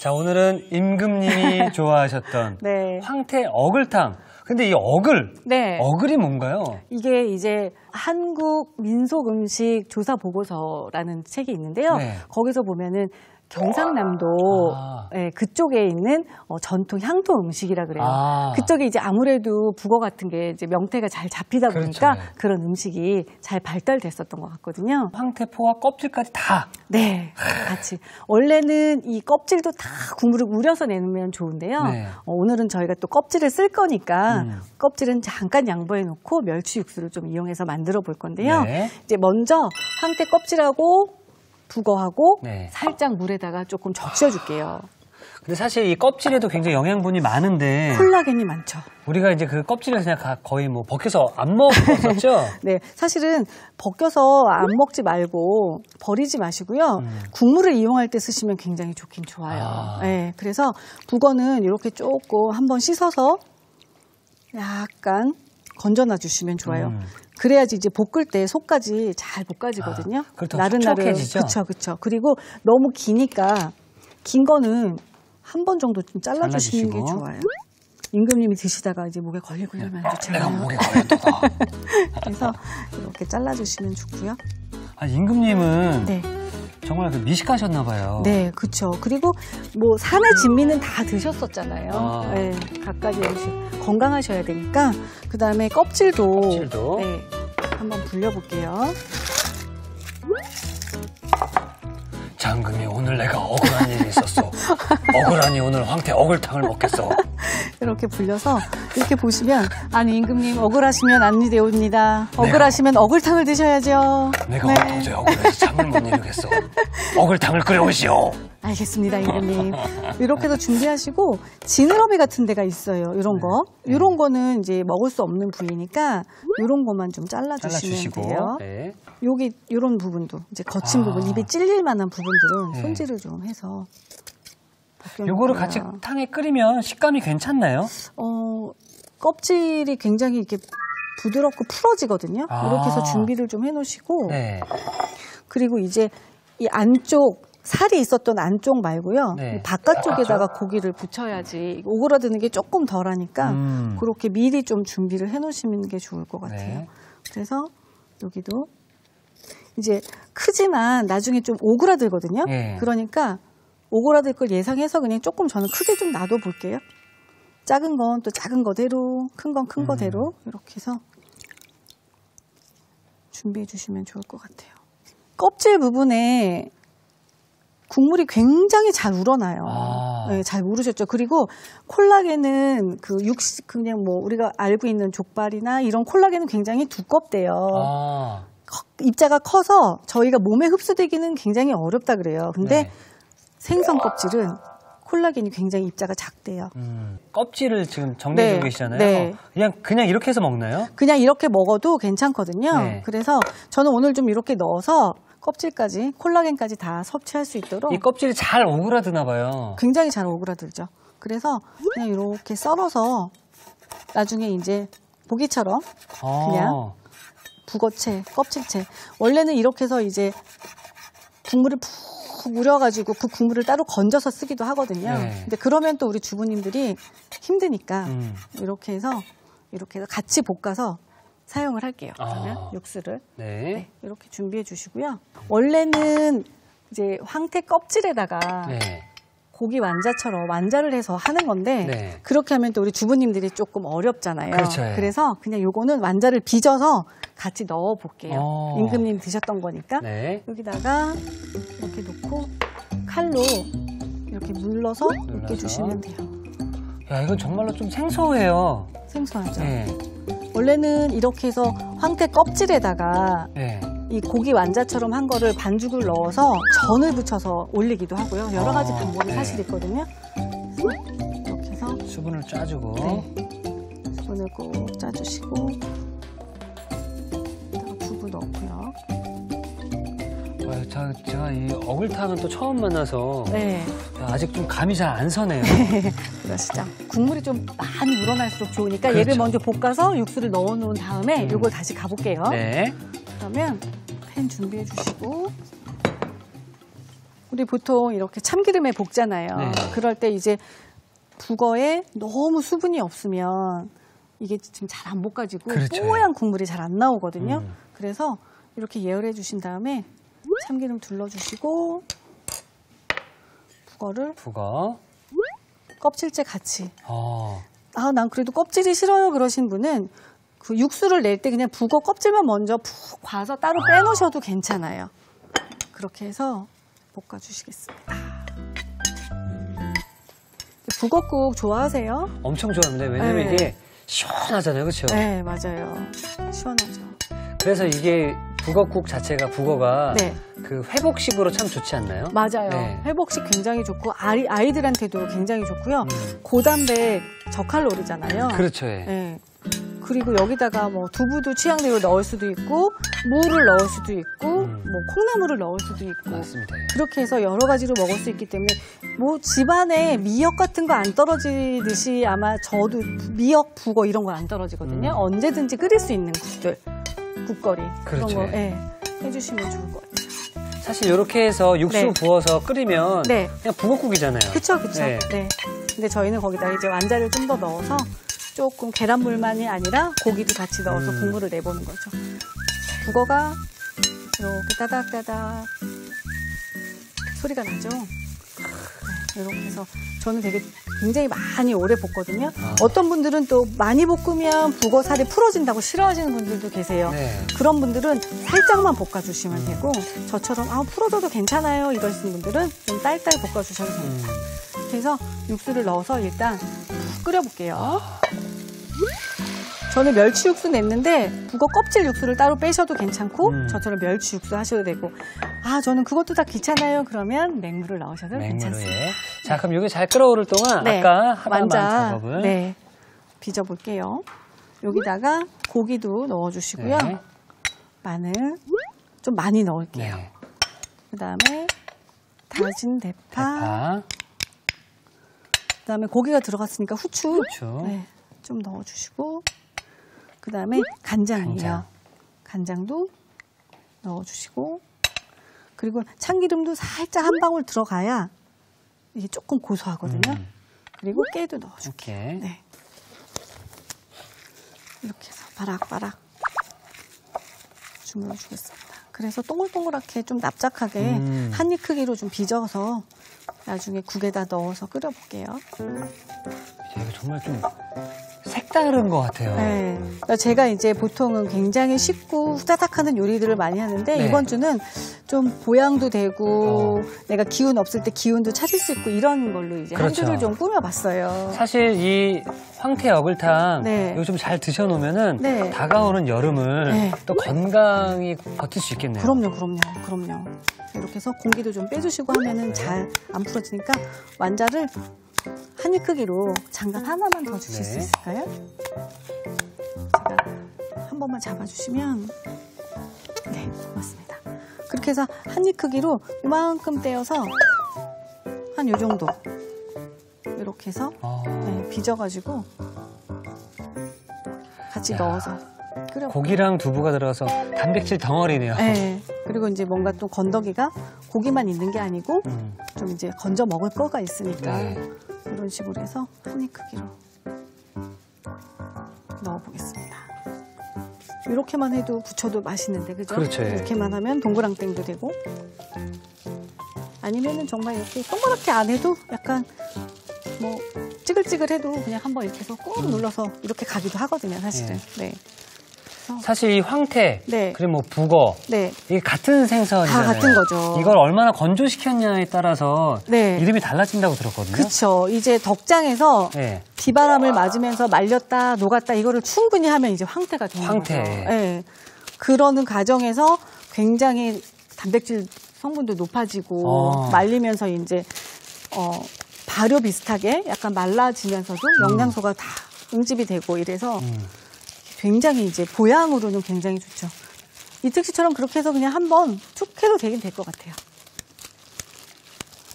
자, 오늘은 임금님이 좋아하셨던 네. 황태 어글탕. 근데 이 어글이 뭔가요? 이게 이제 한국 민속 음식 조사 보고서라는 책이 있는데요. 네. 거기서 보면은 경상남도 그쪽에 있는 전통 향토 음식이라 그래요. 그쪽에 이제 아무래도 북어 같은 게 이제 명태가 잘 잡히다 보니까 그렇죠. 그런 음식이 잘 발달됐었던 것 같거든요. 황태포와 껍질까지 다. 네, 같이. 원래는 이 껍질도 다 국물을 우려서 내면 좋은데요. 네. 오늘은 저희가 또 껍질을 쓸 거니까 껍질은 잠깐 양보해 놓고 멸치 육수를 좀 이용해서 만들어 볼 건데요. 네. 이제 먼저 황태 껍질하고 북어하고 네. 살짝 물에다가 조금 적셔줄게요. 근데 사실 이 껍질에도 굉장히 영양분이 많은데 콜라겐이 많죠. 우리가 이제 그 껍질을 그냥 거의 뭐 벗겨서 안 먹었었죠? 네, 사실은 벗겨서 안 먹지 말고 버리지 마시고요. 국물을 이용할 때 쓰시면 굉장히 좋긴 좋아요. 네, 그래서 북어는 이렇게 조금 한번 씻어서 약간 건져놔 주시면 좋아요. 그래야지 이제 볶을 때 속까지 잘 볶아지거든요. 나른나른해지죠. 그렇죠. 그리고 너무 기니까 긴 거는 한 번 정도 좀 잘라주시는 게 좋아요. 임금님이 드시다가 이제 목에 걸리고 이러면 안 좋잖아요. 내가 목에 걸렸다. 그래서 이렇게 잘라주시면 좋고요. 임금님은 네. 정말 미식하셨나 봐요. 네, 그렇죠. 그리고 뭐 산의 진미는 다 드셨었잖아요. 네, 각각의 음식 건강하셔야 되니까 그 다음에 껍질도 네, 한번 불려볼게요. 장금이 오늘 내가 억울한 일이 있었어. 억울하니 오늘 황태 어글탕을 먹겠어. 이렇게 불려서 이렇게 보시면 아니 임금님 억울하시면 안니 되옵니다. 억울하시면 어글탕을 드셔야죠. 내가 어제 억울해서 잠을 못 이루겠어. 어글탕을 끓여오시오. 알겠습니다, 임금님. 이렇게도 준비하시고 지느러미 같은 데가 있어요. 이런 거. 이런 거는 이제 먹을 수 없는 부위니까 이런 것만 좀 잘라주시면 돼요. 네. 여기 이런 부분도 이제 거친 부분, 입에 찔릴 만한 부분들은 손질을 좀 해서 요거를 같이 탕에 끓이면 식감이 괜찮나요? 껍질이 굉장히 이렇게 부드럽고 풀어지거든요. 이렇게 해서 준비를 좀 해놓으시고 그리고 이제 이 안쪽 살이 있었던 안쪽 말고요. 바깥쪽에다가 고기를 붙여야지 오그라드는 게 조금 덜하니까 그렇게 미리 좀 준비를 해놓으시는 게 좋을 것 같아요. 그래서 여기도 이제 크지만 나중에 좀 오그라들거든요. 그러니까 오그라들 걸 예상해서 그냥 조금 저는 크게 좀 놔둬볼게요. 작은 건 또 작은 거대로, 큰 건 큰 거대로 이렇게 해서 준비해 주시면 좋을 것 같아요. 껍질 부분에 국물이 굉장히 잘 우러나요. 네, 잘 우르셨죠. 그리고 콜라겐은 그냥 뭐 우리가 알고 있는 족발이나 이런 콜라겐은 굉장히 두껍대요. 입자가 커서 저희가 몸에 흡수되기는 굉장히 어렵다 그래요. 근데 생선 껍질은 콜라겐이 굉장히 입자가 작대요. 껍질을 지금 정리해주고 계시잖아요. 그냥 이렇게 해서 먹나요? 그냥 이렇게 먹어도 괜찮거든요. 그래서 저는 오늘 좀 이렇게 넣어서 껍질까지, 콜라겐까지 다 섭취할 수 있도록. 이 껍질이 잘 오그라드나 봐요. 굉장히 잘 오그라들죠. 그래서 그냥 이렇게 썰어서 나중에 이제 고기처럼 그냥 북어채, 껍질채. 원래는 이렇게 해서 이제 국물을 푹 우려가지고 그 국물을 따로 건져서 쓰기도 하거든요. 근데 그러면 또 우리 주부님들이 힘드니까 이렇게 해서 같이 볶아서 사용을 할게요. 그러면 육수를 이렇게 준비해 주시고요. 원래는 이제 황태 껍질에다가 고기 완자처럼 완자를 해서 하는 건데 그렇게 하면 또 우리 주부님들이 조금 어렵잖아요. 그래서 그냥 요거는 완자를 빚어서 같이 넣어 볼게요. 임금님 드셨던 거니까 여기다가 이렇게 놓고 칼로 이렇게 물러서 이렇게 주시면 돼요. 야, 이건 정말로 좀 생소해요. 생소하죠. 원래는 이렇게 해서 황태 껍질에다가 이 고기 완자처럼 한 거를 반죽을 넣어서 전을 붙여서 올리기도 하고요. 여러 가지 방법이 사실 있거든요. 그래서 이렇게 해서 수분을 짜주고 수분을 꼭 짜주시고 두부 넣고요. 제가 이 어글탕은 또 처음 만나서 아직 좀 감이 잘 안 서네요. 그러시죠. 국물이 좀 많이 우러날수록 좋으니까 얘를 먼저 볶아서 육수를 넣어놓은 다음에 이걸 다시 가볼게요. 그러면 팬 준비해 주시고 우리 보통 이렇게 참기름에 볶잖아요. 네. 그럴 때 이제 북어에 너무 수분이 없으면 이게 지금 잘 안 볶아지고 그렇죠. 뽀얀 국물이 잘 안 나오거든요. 그래서 이렇게 예열해 주신 다음에 참기름 둘러주시고 북어 껍질째 같이. 난 그래도 껍질이 싫어요 그러신 분은 그 육수를 낼 때 그냥 북어 껍질만 먼저 푹 과서 따로 빼놓으셔도 괜찮아요. 그렇게 해서 볶아주시겠습니다. 북어국 좋아하세요? 엄청 좋아합니다. 왜냐면 네. 이게 시원하잖아요. 그렇죠? 네, 맞아요. 시원하죠. 그래서 이게 북어국 자체가 북어가 네. 그 회복식으로 참 좋지 않나요? 맞아요. 네. 회복식 굉장히 좋고 아이들한테도 굉장히 좋고요. 고단백 저칼로리잖아요. 그렇죠. 예. 네. 그리고 여기다가 뭐 두부도 취향대로 넣을 수도 있고 무를 넣을 수도 있고 뭐 콩나물을 넣을 수도 있고 맞습니다. 예. 그렇게 해서 여러 가지로 먹을 수 있기 때문에 뭐 집안에 미역 같은 거 안 떨어지듯이 아마 저도 미역, 북어 이런 건 안 떨어지거든요. 언제든지 끓일 수 있는 국들, 국거리 그렇죠. 그런 거 해주시면 좋을 것 같아요. 사실 이렇게 해서 육수 네. 부어서 끓이면 네. 그냥 북어국이잖아요. 그쵸. 네. 네. 근데 저희는 거기다 이제 완자를 좀 더 넣어서 조금 계란물만이 아니라 고기도 같이 넣어서 국물을 내보는 거죠. 북어가 이렇게 따닥따닥 소리가 나죠. 네, 이렇게 해서 저는 되게 굉장히 많이 오래 볶거든요. 어떤 분들은 또 많이 볶으면 북어 살이 풀어진다고 싫어하시는 분들도 계세요. 네. 그런 분들은 살짝만 볶아주시면 되고 저처럼 풀어져도 괜찮아요 이러시는 분들은 좀 딸딸 볶아주셔도 됩니다. 그래서 육수를 넣어서 일단 푹 끓여볼게요. 저는 멸치 육수 냈는데 북어 껍질 육수를 따로 빼셔도 괜찮고 저처럼 멸치 육수 하셔도 되고 저는 그것도 다 귀찮아요 그러면 맹물을 넣으셔도 괜찮습니다. 예. 자, 그럼 이게 잘 끓어오를 동안 네. 아까 하다만 완자 작업을 빚어볼게요. 여기다가 고기도 넣어주시고요. 네. 마늘 좀 많이 넣을게요. 네. 그 다음에 다진 대파. 그 다음에 고기가 들어갔으니까 후추. 네, 좀 넣어주시고 그 다음에 간장이에요. 간장도 넣어주시고 그리고 참기름도 살짝 한 방울 들어가야 이게 조금 고소하거든요. 그리고 깨도 넣어줄게요. 네. 이렇게 해서 바락바락 주물러 주겠습니다. 그래서 동글동글하게 좀 납작하게 한 입 크기로 좀 빚어서 나중에 국에다 넣어서 끓여볼게요. 이거 정말 좀 색다른 것 같아요. 네. 그러니까 제가 이제 보통은 굉장히 쉽고 후다닥 하는 요리들을 많이 하는데 네. 이번 주는 좀 보양도 되고 내가 기운 없을 때 기운도 찾을 수 있고 이런 걸로 이제 그렇죠. 한 줄을 좀 꾸며봤어요. 사실 이 황태 어글탕 네. 이거 좀 잘 드셔놓으면은 네. 다가오는 여름을 네. 또 건강히 버틸 수 있겠네요. 그럼요. 이렇게 해서 공기도 좀 빼주시고 하면은 잘 안 풀어지니까 완자를 한 입 크기로 장갑 하나만 더 주실 수 있을까요? 제가 한 번만 잡아주시면 네, 고맙습니다. 그렇게 해서 한 입 크기로 이만큼 떼어서 한 요 정도 이렇게 해서 네, 빚어가지고 같이 넣어서 끓여. 고기랑 두부가 들어가서 단백질 덩어리네요. 네. 그리고 이제 뭔가 또 건더기가 고기만 있는 게 아니고 좀 이제 건져 먹을 거가 있으니까 이런 식으로 해서 한 입 크기로 넣어보겠습니다. 이렇게만 해도 부쳐도 맛있는데 그죠? 그렇죠. 이렇게만 하면 동그랑땡도 되고 아니면은 정말 이렇게 동그랗게 안 해도 약간 뭐 찌글찌글해도 그냥 한번 이렇게 해서 꾹 눌러서 이렇게 가기도 하거든요 사실은. 네. 사실 이 황태, 네. 그리고 뭐 북어, 네. 이게 같은 생선이잖아요. 다 같은 거죠. 이걸 얼마나 건조시켰냐에 따라서 네. 이름이 달라진다고 들었거든요. 그렇죠. 이제 덕장에서 네. 비바람을 맞으면서 말렸다 녹았다 이거를 충분히 하면 이제 황태가 되는 황태. 거죠. 네. 그러는 과정에서 굉장히 단백질 성분도 높아지고 말리면서 이제 발효 비슷하게 약간 말라지면서도 영양소가 다 응집이 되고 이래서 굉장히 이제 보양으로는 굉장히 좋죠. 이특 씨처럼 그렇게 해서 그냥 한번 툭 해도 되긴 될 것 같아요.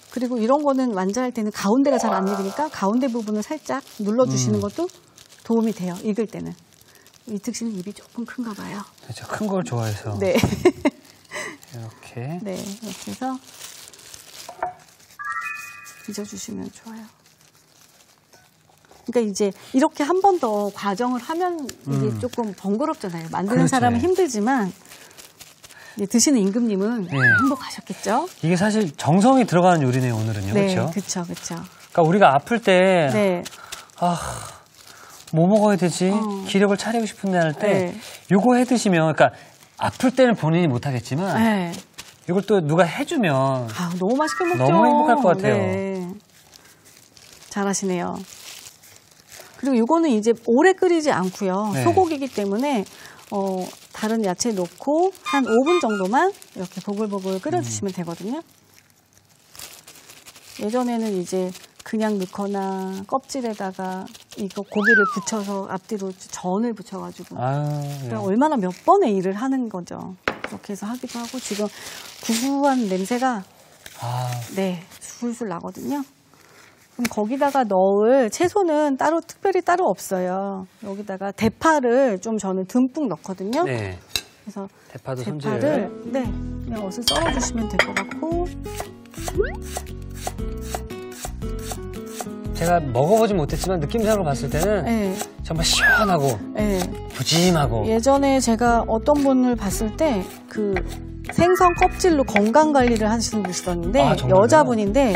그리고 이런 거는 완자할 때는 가운데가 잘 안 익으니까 가운데 부분을 살짝 눌러주시는 것도 도움이 돼요. 익을 때는. 이특 씨는 입이 조금 큰가 봐요. 그렇죠. 큰 걸 좋아해서. 네. 이렇게. 네, 이렇게 해서 빚어주시면 좋아요. 그러니까 이제 이렇게 한 번 더 과정을 하면 이게 조금 번거롭잖아요. 만드는 그렇지. 사람은 힘들지만 드시는 임금님은 행복하셨겠죠? 이게 사실 정성이 들어가는 요리네요, 오늘은요. 네, 그렇죠? 그렇죠, 그렇죠. 그러니까 우리가 아플 때 네, 뭐 먹어야 되지? 기력을 차리고 싶은데 할 때 네. 요거 해 드시면 그러니까 아플 때는 본인이 못 하겠지만 네. 이걸 또 누가 해주면 너무 맛있게 먹죠. 너무 행복할 것 같아요. 네. 잘하시네요. 그리고 이거는 이제 오래 끓이지 않고요. 네. 소고기이기 때문에 다른 야채 넣고 한 5분 정도만 이렇게 보글보글 끓여주시면 되거든요. 예전에는 이제 그냥 넣거나 껍질에다가 이거 고기를 붙여서 앞뒤로 전을 붙여가지고 그러니까 얼마나 몇 번의 일을 하는 거죠. 그렇게 해서 하기도 하고 지금 구수한 냄새가 술술 나거든요. 그럼 거기다가 넣을 채소는 특별히 따로 없어요. 여기다가 대파를 좀 저는 듬뿍 넣거든요. 네. 그래서 대파도 대파를 그냥 어슷 썰어주시면 될 것 같고. 제가 먹어보진 못했지만 느낌상으로 봤을 때는 정말 시원하고 부짐하고. 예전에 제가 어떤 분을 봤을 때 그 생선 껍질로 건강 관리를 하시는 분이셨는데 여자분인데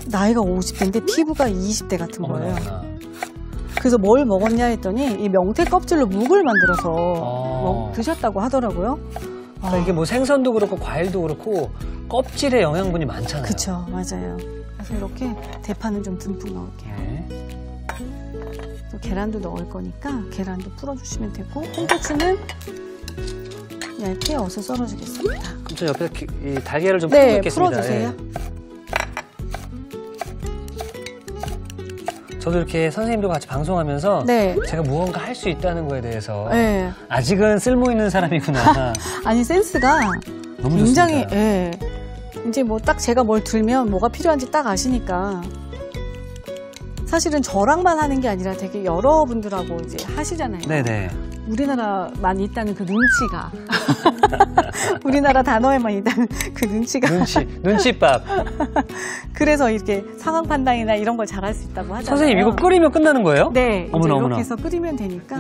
나이가 50대인데 피부가 20대 같은 거예요. 그래서 뭘 먹었냐 했더니 이 명태 껍질로 묵을 만들어서 드셨다고 하더라고요. 그러니까 이게 뭐 생선도 그렇고 과일도 그렇고 껍질에 영양분이 많잖아요. 그렇죠, 맞아요. 그래서 이렇게 대파는 좀 듬뿍 넣을게요. 또 계란도 넣을 거니까 계란도 풀어주시면 되고 홍고추는 얇게 어서 썰어주겠습니다. 그럼 저 옆에서 이 달걀을 좀 풀어놓겠습니다. 풀어주세요. 저도 이렇게 선생님도 같이 방송하면서 제가 무언가 할 수 있다는 거에 대해서 아직은 쓸모있는 사람이구나. 아니 센스가 너무 굉장히 좋습니다. 이제 뭐 딱 제가 뭘 들면 뭐가 필요한지 딱 아시니까 사실은 저랑만 하는 게 아니라 되게 여러분들하고 이제 하시잖아요. 네네. 우리나라만 있다는 그 눈치가 우리나라 단어에만 있다는 그 눈치가 눈치밥. 그래서 이렇게 상황 판단이나 이런 걸 잘할 수 있다고 하잖아요. 선생님 이거 끓이면 끝나는 거예요? 네. 어머나, 이제 이렇게 어머나. 해서 끓이면 되니까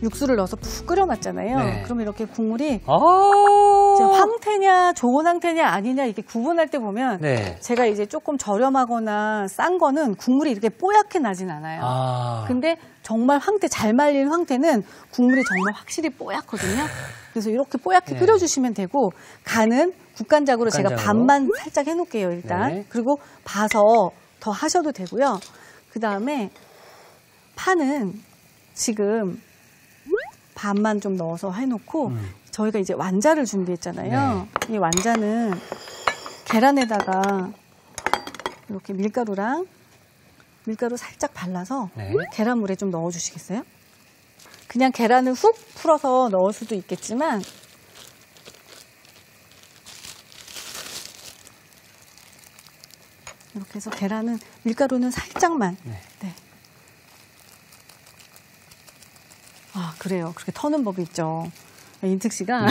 육수를 넣어서 푹 끓여놨잖아요. 그럼 이렇게 국물이 이제 황태냐 좋은 황태냐 아니냐 이렇게 구분할 때 보면 제가 이제 조금 저렴하거나 싼 거는 국물이 이렇게 뽀얗게 나진 않아요. 근데 정말 잘 말린 황태는 국물이 정말 확실히 뽀얗거든요. 그래서 이렇게 뽀얗게 끓여주시면 되고 간은 국간장으로 제가 반만 살짝 해놓을게요 일단. 그리고 봐서 더 하셔도 되고요. 그 다음에 파는 지금 반만 좀 넣어서 해놓고 저희가 이제 완자를 준비했잖아요. 이 완자는 계란에다가 이렇게 밀가루 살짝 발라서 계란물에 좀 넣어주시겠어요? 그냥 계란을 훅 풀어서 넣을 수도 있겠지만 이렇게 해서 밀가루는 살짝만 그래요. 그렇게 터는 법이 있죠. 인특 씨가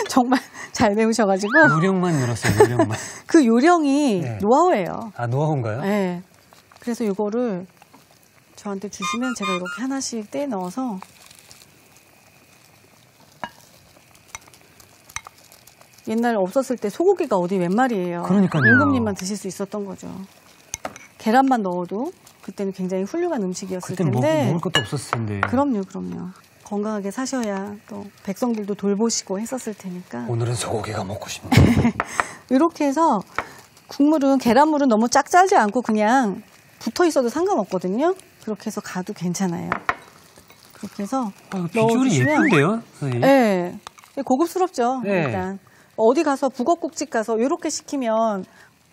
정말 잘 배우셔가지고. 요령만 늘었어요, 요령만. 그 요령이 노하우예요. 노하우인가요? 네. 그래서 이거를 저한테 주시면 제가 이렇게 하나씩 떼 넣어서 옛날에 없었을 때 소고기가 어디 웬 말이에요. 그러니까요. 임금님만 드실 수 있었던 거죠. 계란만 넣어도 그때는 굉장히 훌륭한 음식이었을 텐데. 먹을 것도 없었을 텐데. 그럼요. 건강하게 사셔야 또 백성들도 돌보시고 했었을 테니까. 오늘은 소고기가 먹고 싶네요. 이렇게 해서 계란물은 너무 짝 짜지 않고 그냥 붙어 있어도 상관없거든요. 그렇게 해서 가도 괜찮아요. 그렇게 해서 비주얼이 예쁜데요, 선생님? 네. 고급스럽죠. 일단 어디 가서 북엇국집 가서 이렇게 시키면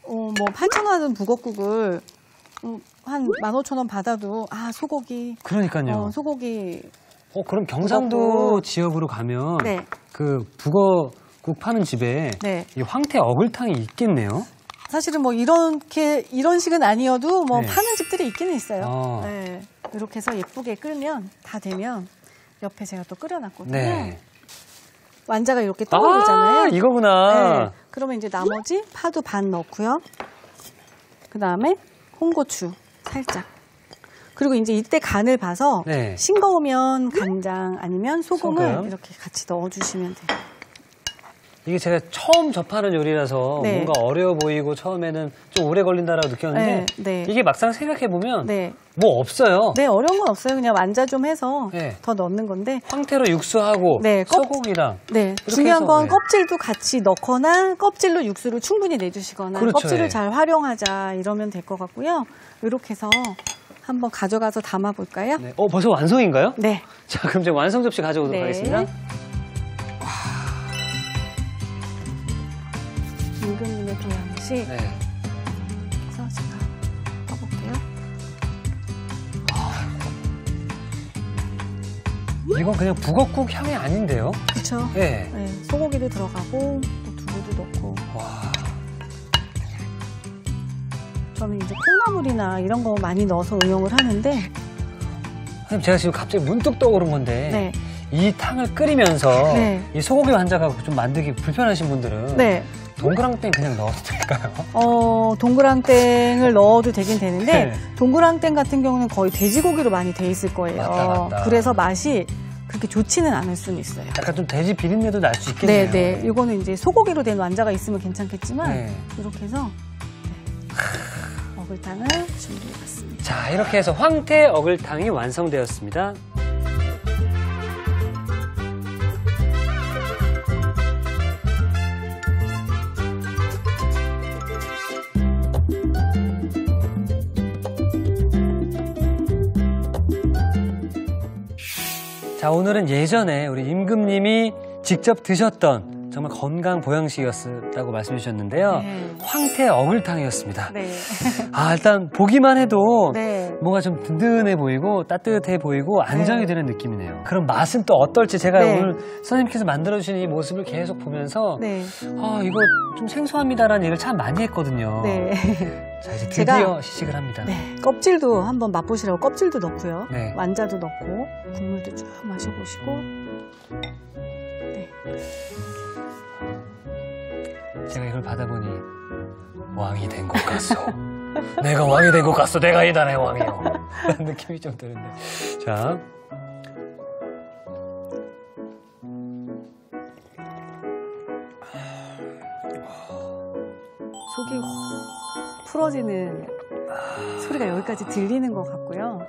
뭐 8,000원 북엇국을 한 15,000원 받아도 소고기. 그러니까요. 소고기. 그럼 경상도 지역으로 가면 그 북어국 파는 집에 이 황태 어글탕이 있겠네요. 사실은 뭐 이런 식은 아니어도 뭐 파는 집들이 있기는 있어요. 이렇게 해서 예쁘게 끓으면 다 되면 옆에 제가 또 끓여놨거든요. 완자가 이렇게 떠오르잖아요. 이거구나. 그러면 이제 나머지 파도 반 넣고요. 그 다음에 홍고추 살짝. 그리고 이제 이때 간을 봐서 네. 싱거우면 간장 아니면 소금을 이렇게 같이 넣어주시면 돼요. 이게 제가 처음 접하는 요리라서 네. 뭔가 어려워 보이고 처음에는 좀 오래 걸린다라고 느꼈는데 네. 이게 막상 생각해보면 네. 뭐 없어요. 네, 어려운 건 없어요. 그냥 완자 좀 해서 네. 더 넣는 건데. 황태로 육수하고 네, 소고기랑. 네, 중요한 건 껍질도 같이 넣거나 껍질로 육수를 충분히 내주시거나 그렇죠, 껍질을 예. 잘 활용하자 이러면 될 것 같고요. 이렇게 해서 한번 가져가서 담아볼까요? 네. 벌써 완성인가요? 네. 자, 그럼 제가 완성 접시 가져오도록 네. 하겠습니다. 임금님의 보양식. 네. 그래서 제가 떠볼게요. 이건 그냥 북엇국 향이 아닌데요? 그렇죠. 네. 네, 소고기도 들어가고 또 두부도 넣고. 와. 저는 이제 콩나물이나 이런 거 많이 넣어서 응용을 하는데. 선생님, 제가 지금 갑자기 문득 떠오른 건데 네. 이 탕을 끓이면서 네. 이 소고기 환자가 좀 만들기 불편하신 분들은 네. 동그랑땡 그냥 넣어도 될까요? 동그랑땡을 넣어도 되긴 되는데 네. 동그랑땡 같은 경우는 거의 돼지고기로 많이 돼 있을 거예요. 맞다. 그래서 맛이 그렇게 좋지는 않을 수는 있어요. 약간 좀 돼지 비린내도 날 수 있겠네요. 네. 이거는 이제 소고기로 된 완자가 있으면 괜찮겠지만 네. 이렇게 해서 어글탕을 준비해봤습니다. 자, 이렇게 해서 황태 어글탕이 완성되었습니다. 자, 오늘은 예전에 우리 임금님이 직접 드셨던 정말 건강 보양식이었다고 말씀해 주셨는데요. 네. 황태 어글탕이었습니다. 네. 일단 보기만 해도 네. 뭔가 좀 든든해 보이고 따뜻해 보이고 안정이 되는 느낌이네요. 그럼 맛은 또 어떨지 제가 네. 오늘 선생님께서 만들어주신 이 모습을 계속 보면서 네. 이거 좀 생소합니다라는 얘기를 참 많이 했거든요. 네. 자, 이제 드디어 시식을 합니다. 네. 껍질도 한번 맛보시라고 껍질도 넣고요. 네. 완자도 넣고 국물도 쭉 마셔보시고. 네. 제가 이걸 받아보니 왕이 된 것 같소. 내가 왕이 된 것 같소. 내가 이 나라의 왕이요. 라는 느낌이 좀 드는데. 자. 속이 풀어지는 소리가 여기까지 들리는 것 같고요.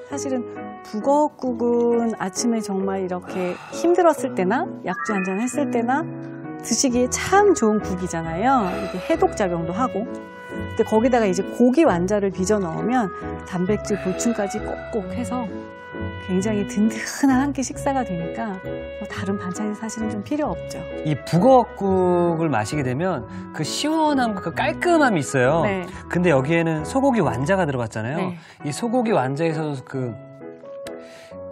사실은 북엇국은 아침에 정말 이렇게 힘들었을 때나 약주 한잔 했을 때나 드시기에 참 좋은 국이잖아요. 이게 해독작용도 하고. 근데 거기다가 이제 고기 완자를 빚어 넣으면 단백질 보충까지 꼭꼭 해서 굉장히 든든한 한 끼 식사가 되니까 뭐 다른 반찬이 사실은 좀 필요 없죠. 이 북엇국을 마시게 되면 그 시원함과 그 깔끔함이 있어요. 네. 근데 여기에는 소고기 완자가 들어갔잖아요. 네. 이 소고기 완자에서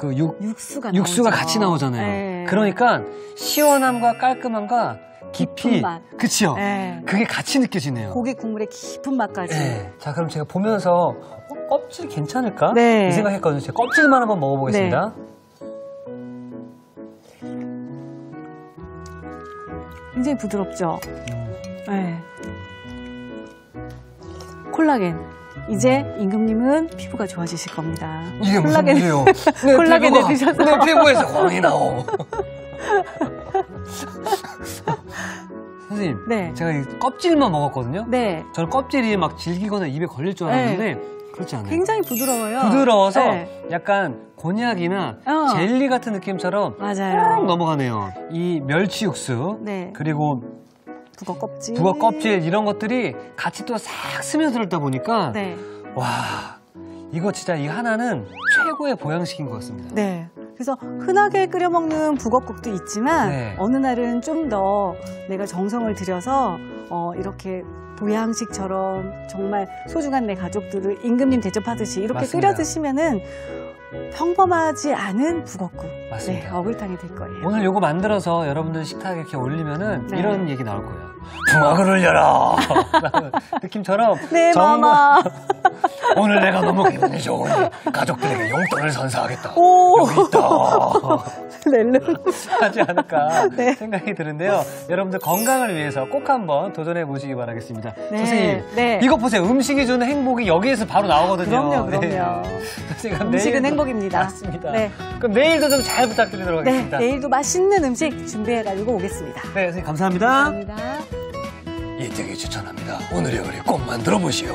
육수가 육수가 나오죠. 같이 나오잖아요. 네. 그러니까 시원함과 깔끔함과 깊이, 깊은 맛. 그치요? 네. 그게 같이 느껴지네요. 고기 국물의 깊은 맛까지. 네. 자, 그럼 제가 보면서 껍질 괜찮을까? 네. 이 생각했거든요. 제가 껍질만 한번 먹어보겠습니다. 굉장히 부드럽죠? 네. 콜라겐. 이제 임금님은 피부가 좋아지실 겁니다. 이게 무슨 콜라겐. 일이에요? 콜라겐을 드셔서. 내 피부에서 광이 나오. 선생님, 네. 제가 이 껍질만 먹었거든요. 네. 저는 껍질이 막 질기거나 입에 걸릴 줄 알았는데 그렇지 않아요. 굉장히 부드러워요. 부드러워서 네. 약간 곤약이나 젤리 같은 느낌처럼 맞아요. 쭉 넘어가네요. 이 멸치 육수, 네. 그리고 북어 껍질. 북어 껍질 이런 것들이 같이 또 싹 스며들다 보니까 네. 와, 이거 진짜 이 하나는 최고의 보양식인 것 같습니다. 네. 그래서 흔하게 끓여 먹는 북엇국도 있지만 네. 어느 날은 좀 더 내가 정성을 들여서 이렇게 보양식처럼 정말 소중한 내 가족들을 임금님 대접하듯이 이렇게 맞습니다. 끓여 드시면은 평범하지 않은 북엇국. 맞습니다. 네, 어글탕이 될 거예요. 오늘 요거 만들어서 여러분들 식탁에 이렇게 올리면은 네. 이런 얘기 나올 거예요. 붕어를 열어! 라는 느낌처럼 네, 정말 마마. 오늘 내가 너무 기분이 좋으니 가족들에게 용돈을 선사하겠다. 오. 여기 있다. 낼름. 하지 않을까 네. 생각이 드는데요. 여러분들 건강을 위해서 꼭 한번 도전해 보시기 바라겠습니다. 네. 선생님, 네. 이것 보세요. 음식이 주는 행복이 여기에서 바로 나오거든요. 그럼요. 네. 선생님, 그럼 음식은 내일도- 행복입니다. 맞습니다. 네. 그럼 내일도 좀 잘 부탁드리도록 네, 하겠습니다. 내일도 맛있는 음식 준비해가지고 오겠습니다. 네, 선생님 감사합니다. 감사합니다. 이택이 추천합니다. 오늘의 요리 꼭 만들어 보시오.